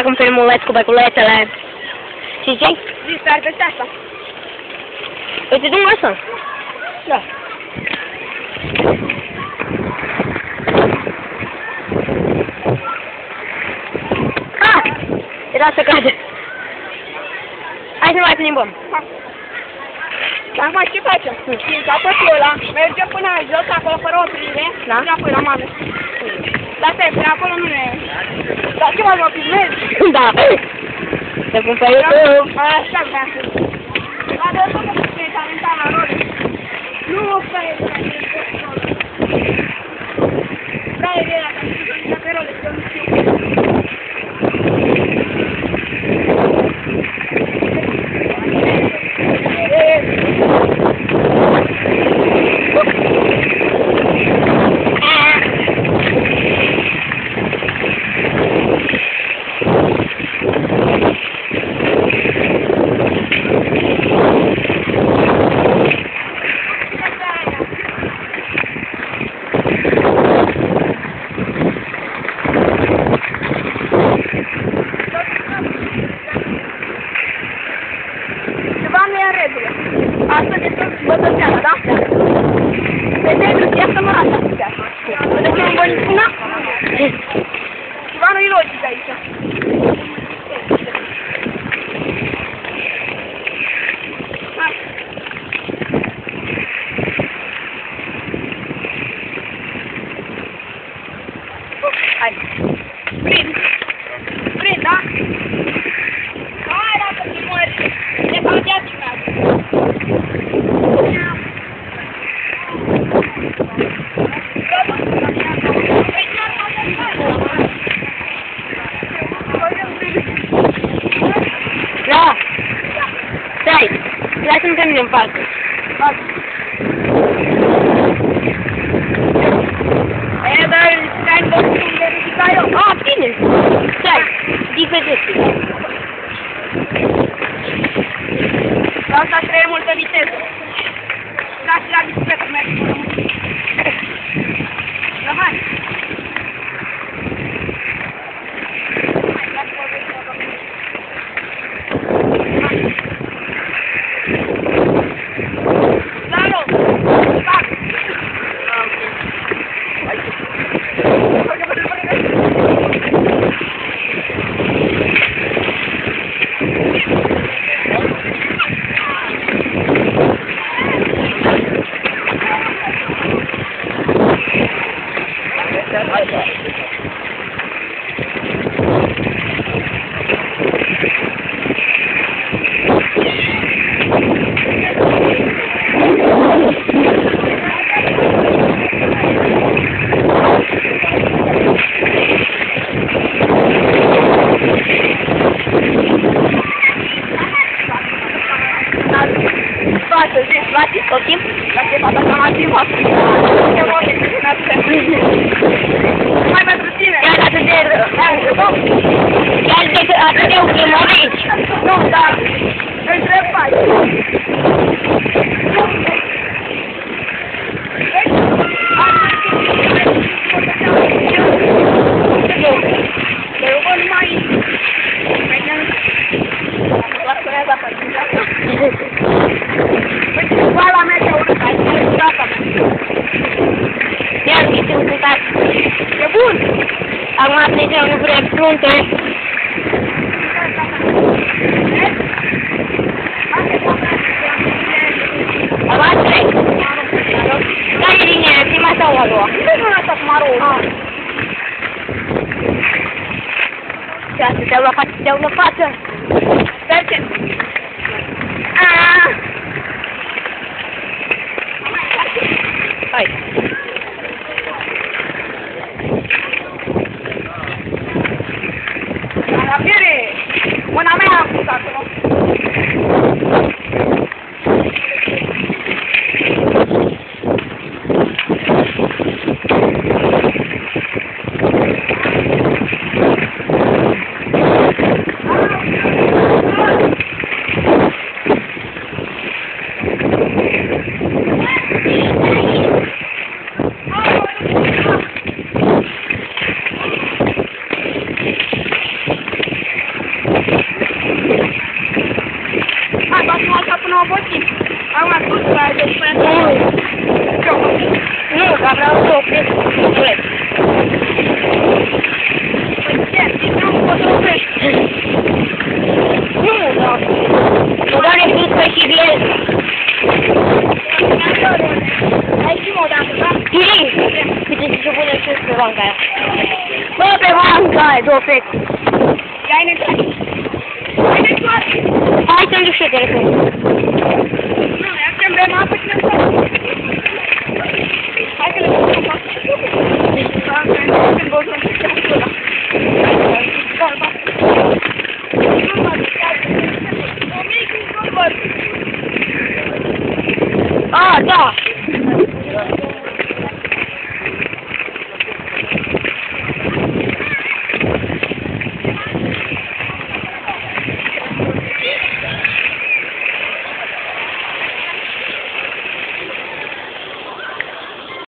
facem filmuleț cu beculețele. Și ce? Zi, stai peste asta. Uite drumul ăsta. Da. Ah! Era să cade. Hai să mai plimbăm. Acum ce facem? Din capătul ăla, mergem până jos, acolo fără oprire, Da? și apoi la mame. Dar stai, până acolo nu ne... Dar ce mai mă filmezi? Da. Te pun pe YouTube. Așa vreau să zic. La de tot că te-ai talentat la role. Nu o să e vreau e ăla, că nu știu pe role, că nu știu. Asta de tot bătățeala, da? Vedeți, ia să mă lasă astea. Vedeți ce-mi voi spuna? Ceva nu-i logic aici. Hai. Hai. Prind. Prind, da? Hai, dacă te mori. Te fac ia ceva. Da. Stai. Hai să-mi termin în față. Aia, dar stai în tot cum de ridica eu. Ah, bine. Stai. Diferite. La asta trebuie multă viteză. Da, și la bicicletă mergi până mult. Da, hai. Ok? Dacă v-a dat seama ceva, mai pentru tine. Chiar atât de filmăm aici. Nu, dar întreb faci. Eu vă numai... Vala mea te-a urât, ai spus tata mea. Ia uite, uitați. E bun! Acum plecăm în vreo frunte. Avanțe? Care e linia? Prima sau a doua? Nu e asta cu marul. Și asta te-au la față, te-au la față. Stai ce? Hai. La piere! Mâna mea a pus acolo. sus pe banca aia. Bă, pe banca aia, două fete. Ia intră. Haide toate. Hai să-mi duc și eu telefonul. Nu, mergem pe mapă și ne stăm. Hai că le putem fac. Când vor să încercăm ăla. Ah, da!